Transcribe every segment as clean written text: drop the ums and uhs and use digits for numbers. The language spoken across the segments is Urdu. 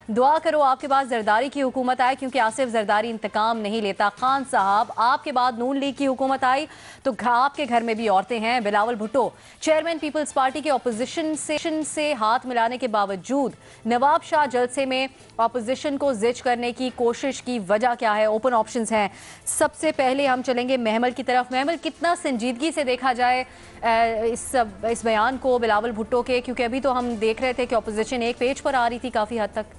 دعا کرو آپ کے بعد زرداری کی حکومت آئے، کیونکہ آصف زرداری انتقام نہیں لیتا۔ خان صاحب آپ کے بعد نون لیگ کی حکومت آئی تو آپ کے گھر میں بھی عورتیں ہیں۔ بلاول بھٹو چیئرمین پیپلز پارٹی کے اپوزیشن سے ہاتھ ملانے کے باوجود نواب شاہ جلسے میں اپوزیشن کو زج کرنے کی کوشش کی وجہ کیا ہے؟ اوپن آپشنز ہیں۔ سب سے پہلے ہم چلیں گے محمل کی طرف۔ محمل، کتنا سنجیدگی سے دیکھا جائے اس بیان کو بلاول بھٹو کے، کیونکہ ابھی تو ہم دیکھ رہے تھے کہ اپوزیشن ایک پیج پر آ رہی تھی کافی حد تک۔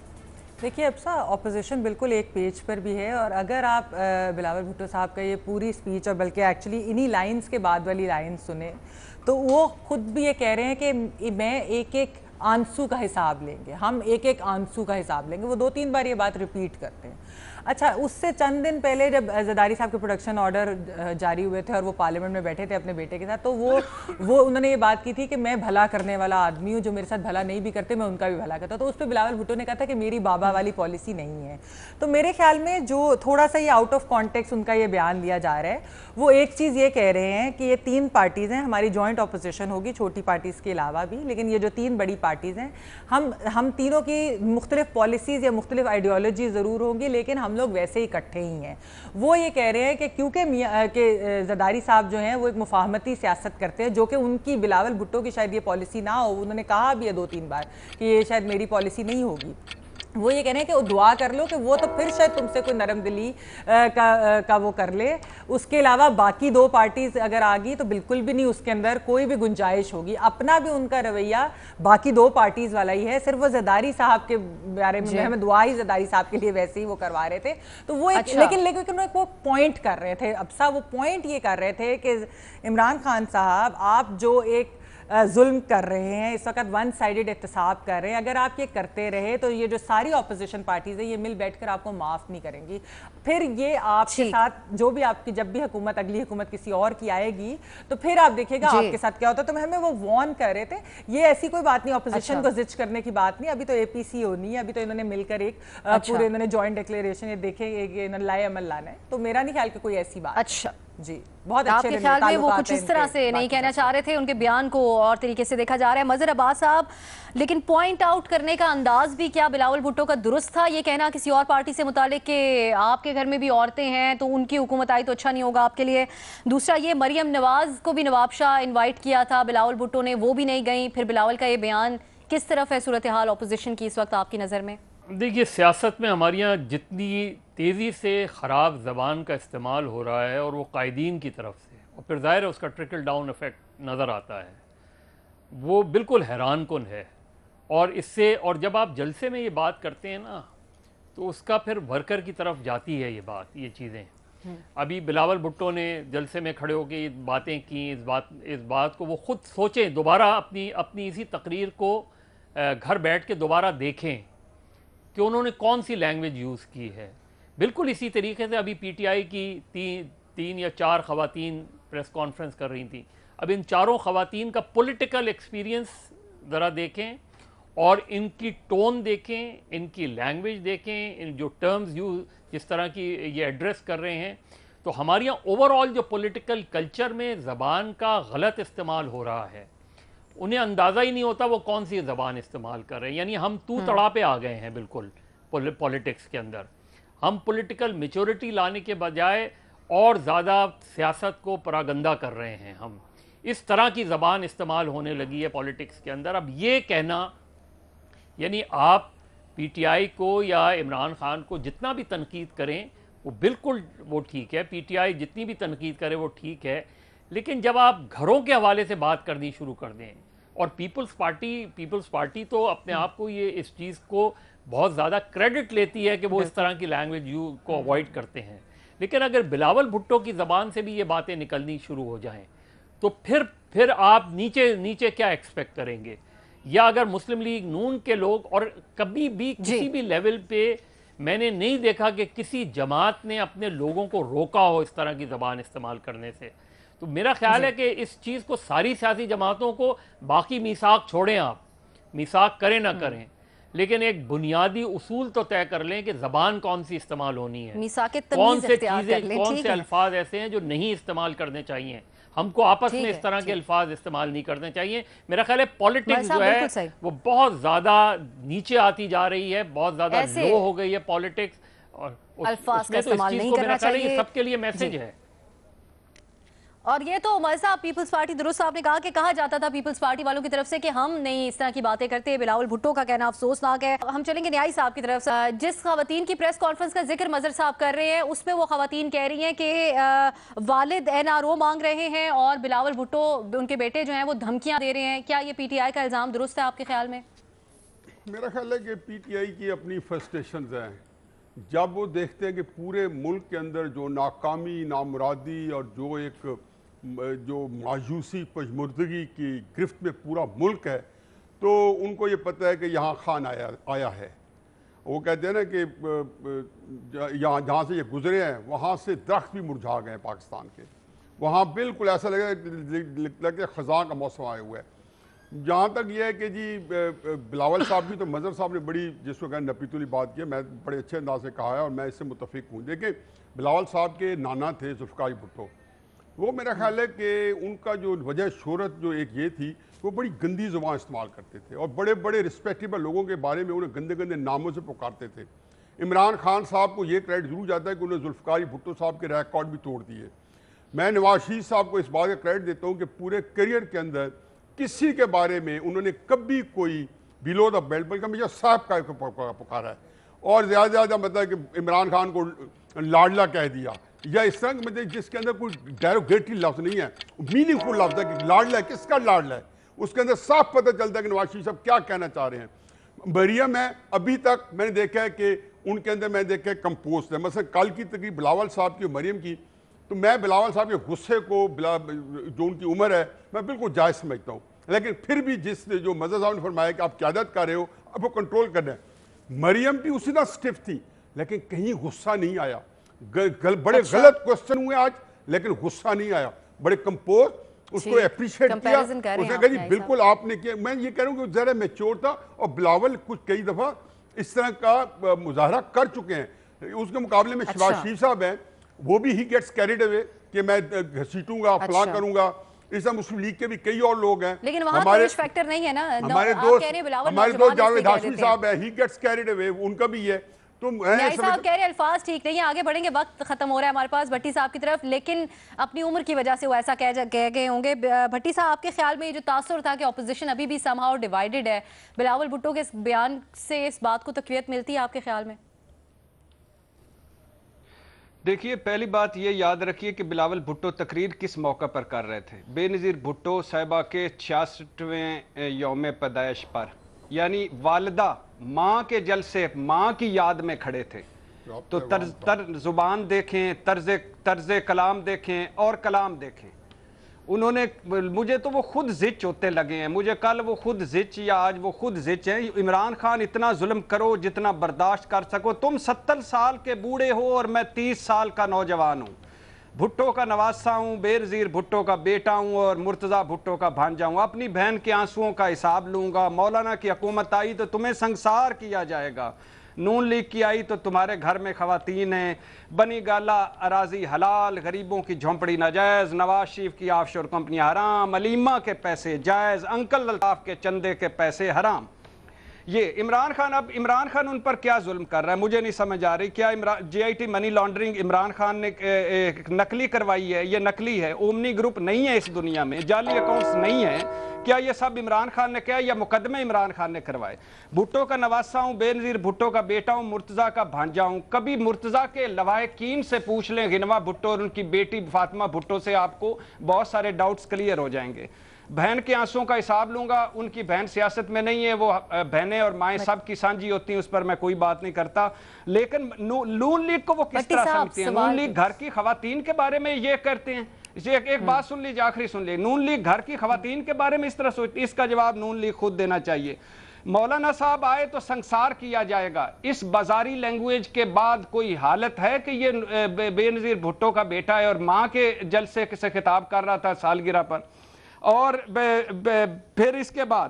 دیکھیے ابسا، اپوزیشن بالکل ایک پیج پر بھی ہے، اور اگر آپ بلاول بھٹو صاحب کا یہ پوری سپیچ اور بلکہ ایکچولی انہی لائنز کے بعد والی لائنز سنیں تو وہ خود بھی یہ کہہ رہے ہیں کہ میں ایک ایک آنسو کا حساب لیں گے، ہم ایک ایک آنسو کا حساب لیں گے۔ وہ 2-3 بار یہ بات ریپیٹ کرتے ہیں۔ اچھا، اس سے چند دن پہلے جب زرداری صاحب کے پروڈکشن آرڈر جاری ہوئے تھے اور وہ پارلیمنٹ میں بیٹھے تھے اپنے بیٹے کے ساتھ، تو وہ انہوں نے یہ بات کی تھی کہ میں بھلا کرنے والا آدمی ہوں، جو میرے ساتھ بھلا نہیں بھی کرتے میں ان کا بھی بھلا کرتا ہوں۔ تو اس پہ بلاول بھٹو نے کہا تھا کہ میری بابا والی پالیسی نہیں ہے۔ تو میرے خیال میں جو تھوڑا سا یہ آؤٹ آف کانٹیکس ان کا یہ بیان لیا جا رہا ہے، وہ ایک چیز یہ کہہ رہے ہیں کہ یہ 3 پارٹیز ہیں، ہماری جوائنٹ اپوزیشن ہوگی چھوٹی پارٹیز کے علاوہ بھی، لیکن یہ جو 3 بڑی پارٹیز ہیں ہم تینوں کی مختلف پالیسیز یا مختلف آئیڈیالوجی ضرور ہوں گی، لیکن ہم لوگ ویسے ہی اکٹھے ہی ہیں۔ وہ یہ کہہ رہے ہیں کہ کیونکہ زرداری صاحب جو ہیں وہ ایک مفاہمتی سیاست کرتے ہیں، جو کہ ان کی بلاول بھٹو کی شاید یہ پالیسی نہ ہو۔ انہوں نے کہا بھی ہے 2-3 بار کہ یہ شاید میری پالیسی نہیں ہوگی۔ وہ یہ کہہ رہے ہیں کہ دعا کر لو کہ وہ تو پھر شاید تم سے کوئی نرم دلی کا وہ کر لے۔ اس کے علاوہ باقی 2 پارٹیز اگر آگی تو بالکل بھی نہیں اس کے اندر کوئی بھی گنجائش ہوگی۔ اپنا بھی ان کا رویہ باقی 2 پارٹیز والا ہی ہے، صرف وہ زرداری صاحب کے بارے میں ہمیں دعا ہی زرداری صاحب کے لیے ویسے ہی وہ کروا رہے تھے۔ تو وہ لیکن وہ پوائنٹ کر رہے تھے ابسا، وہ پوائنٹ یہ کر رہے تھے کہ عمران خان صاحب آپ جو ایک ظلم کر رہے ہیں اس وقت، ون سائیڈڈ احتساب کر رہے ہیں، اگر آپ یہ کرتے رہے تو یہ جو ساری اپوزیشن پارٹیز ہیں یہ مل بیٹھ کر آپ کو معاف نہیں کریں گی۔ پھر یہ آپ کے ساتھ جو بھی آپ کی جب بھی حکومت اگلی حکومت کسی اور کی آئے گی تو پھر آپ دیکھیں گا آپ کے ساتھ کیا ہوتا ہے۔ تو ہمیں وہ وارن کر رہے تھے، یہ ایسی کوئی بات نہیں، اپوزیشن کو زج کرنے کی بات نہیں، ابھی تو اے پی سی ہونی ہے، ابھی تو انہوں نے مل کر ایک پورے انہوں نے جوائنٹ ڈکلیریشن یہ دیکھے انہوں نے لائے عمل لانا ہے۔ تو میرا نہیں خیال کہ کوئی ایسی بات۔ اچھا جی، بہت آپ اچھے کے خیال میں وہ کچھ اس طرح سے نہیں کہنا چاہ رہے تھے، ان کے بیان کو اور طریقے سے دیکھا جا رہا ہے۔ مظہر عباس صاحب، لیکن پوائنٹ آؤٹ کرنے کا انداز بھی کیا بلاول بھٹو کا درست تھا؟ یہ کہنا کسی اور پارٹی سے متعلق کہ آپ کے گھر میں بھی عورتیں ہیں تو ان کی حکومت آئی تو اچھا نہیں ہوگا آپ کے لیے۔ دوسرا یہ مریم نواز کو بھی نواب شاہ انوائٹ کیا تھا بلاول بھٹو نے، وہ بھی نہیں گئیں۔ پھر بلاول کا یہ بیان کس طرف ہے صورتحال اپوزیشن کی اس وقت آپ کی نظر میں؟ دیکھیے، سیاست میں ہمارے یہاں جتنی تیزی سے خراب زبان کا استعمال ہو رہا ہے اور وہ قائدین کی طرف سے، اور پھر ظاہر ہے اس کا ٹرکل ڈاؤن ایفیکٹ نظر آتا ہے، وہ بالکل حیران کن ہے۔ اور اس سے، اور جب آپ جلسے میں یہ بات کرتے ہیں نا تو اس کا پھر ورکر کی طرف جاتی ہے یہ بات، یہ چیزیں۔ ابھی بلاول بھٹو نے جلسے میں کھڑے ہو کے یہ باتیں کی، اس بات کو وہ خود سوچیں، دوبارہ اپنی اسی تقریر کو گھر بیٹھ کے دوبارہ دیکھیں کہ انہوں نے کون سی لینگویج یوز کی ہے۔ بالکل اسی طریقے سے ابھی پی ٹی آئی کی 3 یا 4 خواتین پریس کانفرنس کر رہی تھیں۔ اب ان 4 خواتین کا پولیٹیکل ایکسپیرینس ذرا دیکھیں اور ان کی ٹون دیکھیں، ان کی لینگویج دیکھیں، ان جو ٹرمز جس طرح کی یہ ایڈریس کر رہے ہیں، تو ہمارے یہاں اوور آل جو پولیٹیکل کلچر میں زبان کا غلط استعمال ہو رہا ہے، انہیں اندازہ ہی نہیں ہوتا وہ کون سی زبان استعمال کر رہے ہیں۔ یعنی ہم تو تڑا پہ آ گئے ہیں بالکل پولیٹکس کے اندر۔ ہم پولیٹیکل میچورٹی لانے کے بجائے اور زیادہ سیاست کو پراگندہ کر رہے ہیں۔ ہم اس طرح کی زبان استعمال ہونے لگی ہے پولیٹکس کے اندر۔ اب یہ کہنا، یعنی آپ پی ٹی آئی کو یا عمران خان کو جتنا بھی تنقید کریں وہ بالکل وہ ٹھیک ہے، پی ٹی آئی جتنی بھی تنقید کرے وہ ٹھیک ہے، لیکن جب آپ گھروں کے حوالے سے بات کرنی شروع کر دیں، اور پیپلز پارٹی تو اپنے آپ کو یہ اس چیز کو بہت زیادہ کریڈٹ لیتی ہے کہ وہ اس طرح کی لینگویج کو اوائڈ کرتے ہیں، لیکن اگر بلاول بھٹو کی زبان سے بھی یہ باتیں نکلنی شروع ہو جائیں تو پھر آپ نیچے کیا ایکسپیکٹ کریں گے؟ یا اگر مسلم لیگ نون کے لوگ، اور کبھی بھی کسی بھی لیول پہ میں نے نہیں دیکھا کہ کسی جماعت نے اپنے لوگوں کو روکا ہو اس طرح کی زبان استعمال کرنے سے، تو میرا خیال ہے کہ اس چیز کو ساری سیاسی جماعتوں کو، باقی میثاق چھوڑیں، آپ میثاق کریں نہ کریں، لیکن ایک بنیادی اصول تو طے کر لیں کہ زبان کون سی استعمال ہونی ہے، میثاق کون تمیز سے اختیار چیزیں، کر لیں، کون ٹھیک سے ہے۔ الفاظ ایسے ہیں جو نہیں استعمال کرنے چاہیے، ہم کو آپس ٹھیک میں ہے، اس طرح کے ٹھیک۔ الفاظ استعمال نہیں کرنے چاہیے۔ میرا خیال ہے بھائی پولیٹکس صاحب جو ہے بالکل صحیح۔ وہ بہت زیادہ نیچے آتی جا رہی ہے، بہت زیادہ ایسے لو ہو گئی ہے پولیٹکس، اور الفاظ اس کا میں تو اس استعمال چیز نہیں کو میرا کرنا خیال ہے یہ چاہیے۔ سب کے لیے میسج ہے۔ اور یہ تو عمر صاحب پیپلز پارٹی، درست صاحب نے کہا کہ کہا جاتا تھا پیپلز پارٹی والوں کی طرف سے کہ ہم نہیں اس طرح کی باتیں کرتے، بلاول بھٹو کا کہنا افسوسناک ہے۔ ہم چلیں گے نیائی صاحب کی طرف سے۔ جس خواتین کی پریس کانفرنس کا ذکر مظہر صاحب کر رہے ہیں اس میں وہ خواتین کہہ رہی ہیں کہ والد NRO مانگ رہے ہیں اور بلاول بھٹو ان کے بیٹے جو ہیں وہ دھمکیاں دے رہے ہیں، کیا یہ PTI کا الزام درست ہے آپ کے خیال میں؟ میرا خیال ہے کہ PTI کی اپنی فرسٹریشنز ہیں، جب وہ دیکھتے ہیں کہ پورے ملک کے اندر جو ناکامی، نامرادی اور جو مایوسی، پژمردگی کی گرفت میں پورا ملک ہے، تو ان کو یہ پتہ ہے کہ یہاں خان آیا ہے۔ وہ کہتے ہیں نا کہ جہاں سے یہ گزرے ہیں وہاں سے درخت بھی مرجھا گئے ہیں پاکستان کے، وہاں بالکل ایسا لگتا ہے کہ خزاں کا موسم آیا ہوا ہے۔ جہاں تک یہ ہے کہ جی بلاول صاحب بھی تو مظہر صاحب نے بڑی جس کو کہیں نپیتولی بات کی ہے، میں بڑے اچھے انداز سے کہا ہے اور میں اس سے متفق ہوں۔ دیکھیں بلاول صاحب کے نانا تھے ذوالفقار بھٹو، وہ میرا خیال ہے کہ ان کا جو وجہ شہرت جو ایک یہ تھی، وہ بڑی گندی زبان استعمال کرتے تھے اور بڑے بڑے رسپیکٹیبل لوگوں کے بارے میں انہیں گندے گندے ناموں سے پکارتے تھے۔ عمران خان صاحب کو یہ کریڈٹ ضرور جاتا ہے کہ انہوں نے ذوالفقار بھٹو صاحب کے ریکارڈ بھی توڑ دیے۔ میں نواز شریف صاحب کو اس بات کا کریڈٹ دیتا ہوں کہ پورے کیریئر کے اندر کسی کے بارے میں انہوں نے کبھی کوئی بیلو دا بیلٹ بلکہ ہمیشہ صاحب کا پکارا ہے، اور زیادہ زیادہ مطلب کہ عمران خان کو لاڈلا کہہ دیا یا اس طرح مطلب جس کے اندر کوئی ڈیروگیٹری لفظ نہیں ہے، میننگ فل لفظ ہے کہ لاڈلا ہے، کس کا لاڈلا ہے، اس کے اندر صاف پتہ چلتا ہے کہ نواز شریف صاحب کیا کہنا چاہ رہے ہیں۔ مریم ہے، ابھی تک میں نے دیکھا ہے کہ ان کے اندر میں نے دیکھا ہے کمپوزڈ ہے۔ مثلا کل کی تقریب بلاول صاحب کی اور مریم کی، تو میں بلاول صاحب کے غصے کو جو ان کی عمر ہے میں بالکل جائز سمجھتا ہوں، لیکن پھر بھی جو مظہر صاحب نے فرمایا کہ آپ قیادت کر رہے ہو، اب وہ کنٹرول کرنا ہے۔ مریم بھی اسی طرح سٹف تھی لیکن کہیں غصہ نہیں آیا، بڑے غلط کوسچن ہوئے آج لیکن غصہ نہیں آیا، بڑے کمپوز، اس کو اپریشیٹ کیا، اس نے کہا جی بالکل آپ نے کیا۔ میں یہ کہہ رہا ہوں کہ ذرا میچور تھا، اور بلاول کچھ کئی دفعہ اس طرح کا مظاہرہ کر چکے ہیں۔ اس کے مقابلے میں شہباز شریف صاحب ہیں، وہ بھی ہی گیٹس کیریڈ اوے کہ میں گھسیٹوں گا، فلاں کروں گا۔ اس طرح مسلم لیگ کے بھی کئی اور لوگ ہیں، لیکن وہاں تو ایج فیکٹر نہیں ہے نا، ہمارے دوست جاوید ہاشمی صاحب ہے، ہی گیٹس کیریڈ اوے، ان کا بھی ہے۔ نیائی صاحب کہہ رہے الفاظ ٹھیک نہیں ہیں، آگے بڑھیں گے، وقت ختم ہو رہا ہے ہمارے پاس بھٹی صاحب کی طرف، لیکن اپنی عمر کی وجہ سے وہ ایسا کہہ گئے ہوں گے۔ بھٹی صاحب آپ کے خیال میں یہ جو تاثر تھا کہ اپوزیشن ابھی بھی سم ہاؤ ڈیوائیڈڈ ہے، بلاول بھٹو کے اس بیان سے اس بات کو تقویت ملتی ہے آپ کے خیال میں؟ دیکھیے پہلی بات یہ یاد رکھیے کہ بلاول بھٹو تقریر کس موقع پر کر رہے تھے۔ بے نظیر بھٹو صاحبہ کے 66ویں یوم پیدائش پر، یعنی والدہ ماں کے جلسے، ماں کی یاد میں کھڑے تھے، تو زبان دیکھیں، طرز کلام دیکھیں اور کلام دیکھیں۔ انہوں نے مجھے تو وہ خود زچ ہوتے لگے ہیں، مجھے کل وہ خود زچ یا آج وہ خود زچ ہیں۔ عمران خان اتنا ظلم کرو جتنا برداشت کر سکو، تم 70 سال کے بوڑھے ہو اور میں 30 سال کا نوجوان ہوں، بھٹو کا نواسا ہوں، بے نظیر بھٹو کا بیٹا ہوں اور مرتضیٰ بھٹو کا بھانجا ہوں، اپنی بہن کے آنسوؤں کا حساب لوں گا۔ مولانا کی حکومت آئی تو تمہیں سنسار کیا جائے گا، نون لیگ کی آئی تو تمہارے گھر میں خواتین ہیں، بنی گالا اراضی حلال، غریبوں کی جھونپڑی ناجائز، نواز شریف کی آف شور کمپنی حرام، علیمہ کے پیسے جائز، انکل الطاف کے چندے کے پیسے حرام۔ یہ عمران خان ان پر کیا ظلم کر رہا ہے مجھے نہیں سمجھ آ رہی۔ کیا GIT money laundering Imran Khan نے نقلی کروائی ہے؟ یہ نقلی ہے، اومنی گروپ نہیں ہے اس دنیا میں، جعلی اکاؤنٹس نہیں ہیں۔ کیا یہ سب عمران خان نے کیا یا مقدمے عمران خان نے کروائے؟ بھٹو کا نواسا ہوں، بے نظیر بھٹو کا بیٹا ہوں، مرتضیٰ کا بھانجا ہوں۔ کبھی مرتضیٰ کے لواحقین سے پوچھ لیں، غنوہ بھٹو اور ان کی بیٹی فاطمہ بھٹو سے، آپ کو بہت سارے ڈاؤٹس کلیئر ہو جائیں گے۔ بہن کے آنسوں کا حساب لوں گا، ان کی بہن سیاست میں نہیں ہے، وہ بہنیں اور مائیں سب کی سانجی ہوتی ہیں، اس پر میں کوئی بات نہیں کرتا۔ لیکن نون لیگ کو وہ کس طرح سمجھتے ہیں؟ نون لیگ گھر کی خواتین کے بارے میں یہ کرتے ہیں؟ ایک بات سن لیجیے، آخری سن لیجیے، نون لیگ گھر کی خواتین کے بارے میں اس طرح سوچتی ہے؟ اس کا جواب نون لیگ خود دینا چاہیے۔ مولانا صاحب آئے تو سنسار کیا جائے گا، اس بازاری لینگویج کے بعد کوئی حالت ہے کہ یہ بے نظیر بھٹو کا بیٹا ہے اور ماں کے جلسے سے خطاب کر رہا تھا سالگرہ پر؟ اور پھر اس کے بعد